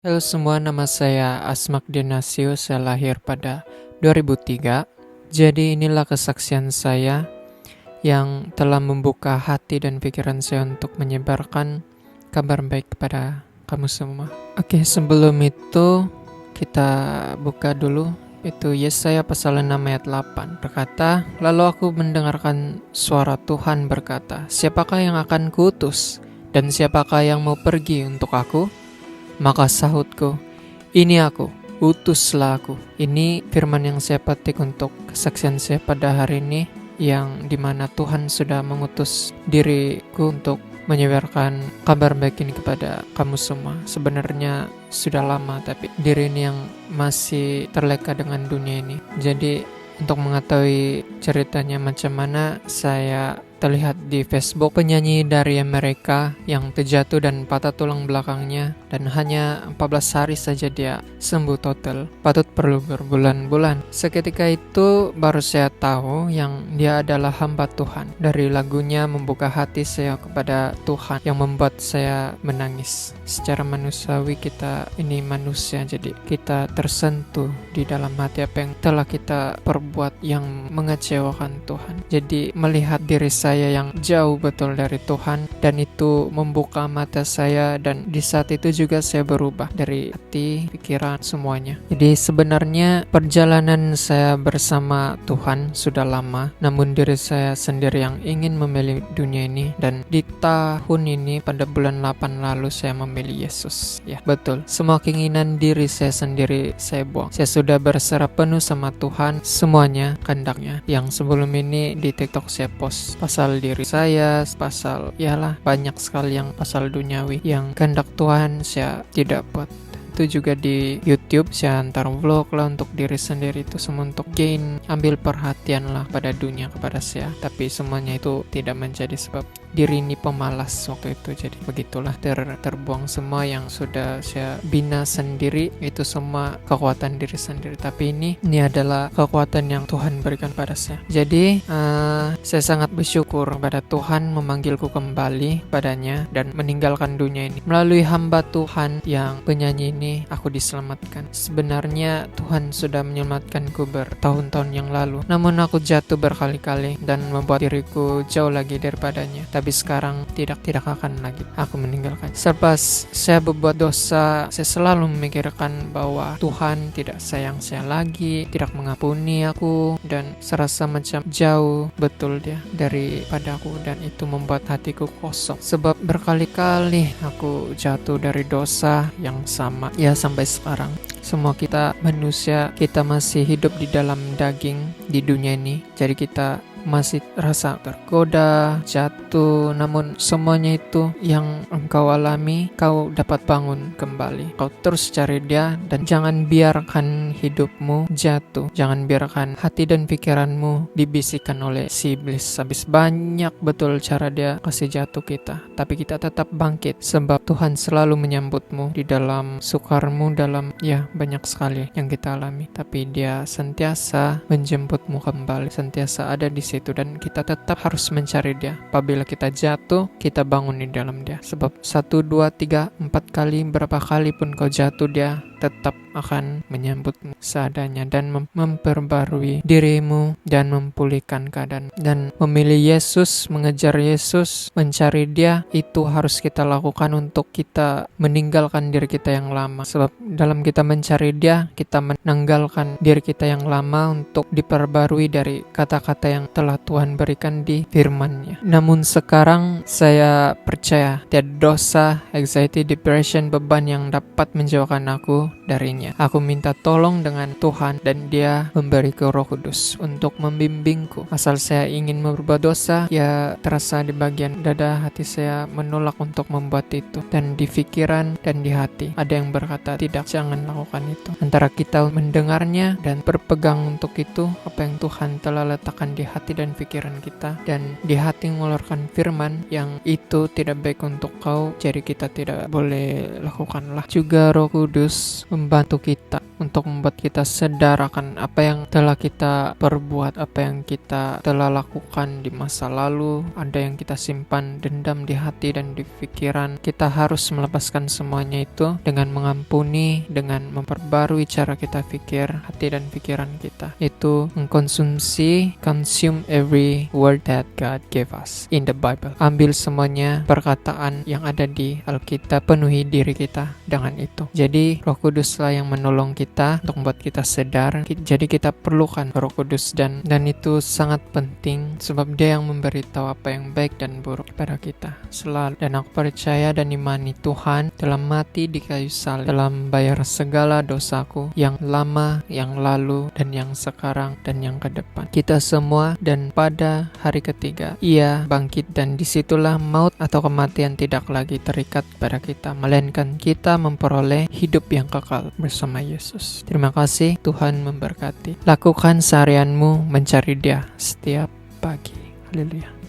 Halo semua, nama saya Asmak Dinasio, saya lahir pada 2003. Jadi inilah kesaksian saya yang telah membuka hati dan pikiran saya untuk menyebarkan kabar baik kepada kamu semua. Oke, sebelum itu kita buka dulu. Itu Yesaya pasal 6 ayat 8 berkata, "Lalu aku mendengarkan suara Tuhan berkata, siapakah yang akan kuutus dan siapakah yang mau pergi untuk aku? Maka sahutku, ini aku, utuslah aku." Ini firman yang saya petik untuk kesaksian saya pada hari ini, yang dimana Tuhan sudah mengutus diriku untuk menyebarkan kabar baik ini kepada kamu semua. Sebenarnya sudah lama, tapi diri ini yang masih terleka dengan dunia ini. Jadi untuk mengetahui ceritanya macam mana, saya terlihat di Facebook penyanyi dari Amerika yang terjatuh dan patah tulang belakangnya, dan hanya 14 hari saja dia sembuh total. Patut perlu berbulan-bulan. Seketika itu baru saya tahu yang dia adalah hamba Tuhan. Dari lagunya membuka hati saya kepada Tuhan yang membuat saya menangis. Secara manusiawi kita ini manusia, jadi kita tersentuh di dalam hati apa yang telah kita perbuat yang mengecewakan Tuhan. Jadi melihat diri saya yang jauh betul dari Tuhan, dan itu membuka mata saya, dan di saat itu juga saya berubah dari hati, pikiran, semuanya. Jadi sebenarnya perjalanan saya bersama Tuhan sudah lama, namun diri saya sendiri yang ingin memilih dunia ini, dan di tahun ini pada bulan 8 lalu saya memilih Yesus. Ya, betul. Semua keinginan diri saya sendiri saya buang. Saya sudah berserah penuh sama Tuhan, semuanya kehendaknya. Yang sebelum ini di TikTok saya post pasal diri saya, pasal banyak sekali yang pasal duniawi yang kehendak Tuhan saya tidak buat. Itu juga di YouTube saya antar vlog lah untuk diri sendiri, itu semua untuk ambil perhatian lah pada dunia, kepada saya. Tapi semuanya itu tidak menjadi sebab diri ini pemalas waktu itu. Jadi begitulah, terbuang semua yang sudah saya bina sendiri, itu semua kekuatan diri sendiri. Tapi ini adalah kekuatan yang Tuhan berikan pada saya. Jadi saya sangat bersyukur pada Tuhan memanggilku kembali padanya dan meninggalkan dunia ini. Melalui hamba Tuhan yang penyanyi ini aku diselamatkan. Sebenarnya Tuhan sudah menyelamatkanku bertahun-tahun yang lalu, namun aku jatuh berkali-kali dan membuat diriku jauh lagi daripadanya. Tapi sekarang tidak akan lagi aku meninggalkan. Selepas saya berbuat dosa, saya selalu memikirkan bahwa Tuhan tidak sayang saya lagi, tidak mengampuni aku, dan serasa macam jauh betul dia daripada aku, dan itu membuat hatiku kosong. Sebab berkali-kali aku jatuh dari dosa yang sama, ya sampai sekarang. Semua kita manusia, kita masih hidup di dalam daging di dunia ini. Jadi kita masih rasa tergoda, jatuh, namun semuanya itu yang engkau alami, kau dapat bangun kembali. Kau terus cari dia, dan jangan biarkan hidupmu jatuh. Jangan biarkan hati dan pikiranmu dibisikkan oleh si iblis. Habis banyak betul cara dia kasih jatuh kita, tapi kita tetap bangkit, sebab Tuhan selalu menyambutmu di dalam sukarmu, dalam banyak sekali yang kita alami. Tapi dia sentiasa menjemputmu kembali, sentiasa ada di situ, dan kita tetap harus mencari dia. Apabila kita jatuh, kita bangun di dalam dia. Sebab 1, 2, 3, 4 kali, berapa kali pun kau jatuh, dia tetap akan menyambutmu seadanya dan memperbarui dirimu dan memulihkan keadaan. Dan memilih Yesus, mengejar Yesus, mencari dia, itu harus kita lakukan untuk kita meninggalkan diri kita yang lama. Sebab dalam kita mencari dia, kita menanggalkan diri kita yang lama untuk diperbarui dari kata-kata yang telah Tuhan berikan di firman-Nya. Namun sekarang saya percaya tiada dosa, anxiety, depression, beban yang dapat menjauhkan aku darinya. Aku minta tolong dengan Tuhan, dan dia memberiku Roh Kudus untuk membimbingku. Asal saya ingin berbuat dosa, ya terasa di bagian dada hati saya menolak untuk membuat itu. Dan di pikiran dan di hati ada yang berkata, tidak, jangan lakukan itu. Antara kita mendengarnya dan berpegang untuk itu, apa yang Tuhan telah letakkan di hati dan pikiran kita, dan di hati mengeluarkan firman yang itu tidak baik untuk kau, jadi kita tidak boleh lakukanlah. Juga Roh Kudus membantu kita untuk membuat kita sadar akan apa yang telah kita perbuat, apa yang kita telah lakukan di masa lalu. Ada yang kita simpan dendam di hati dan di pikiran. Kita harus melepaskan semuanya itu dengan mengampuni, dengan memperbarui cara kita pikir, hati dan pikiran kita. Itu consume every word that God gave us in the Bible. Ambil semuanya perkataan yang ada di Alkitab, penuhi diri kita dengan itu. Jadi Roh Kuduslah yang menolong kita untuk membuat kita sadar. Jadi kita perlukan Roh Kudus dan itu sangat penting sebab Dia yang memberitahu apa yang baik dan buruk kepada kita selalu. Dan aku percaya dan imani Tuhan telah mati di kayu salib, telah membayar segala dosaku yang lama, yang lalu, dan yang sekarang dan yang ke depan. Kita semua, dan pada hari ketiga Ia bangkit, dan disitulah maut atau kematian tidak lagi terikat pada kita, melainkan kita memperoleh hidup yang kekal bersama Yesus. Terima kasih, Tuhan memberkati. Lakukan seharianmu mencari Dia setiap pagi. Haleluya.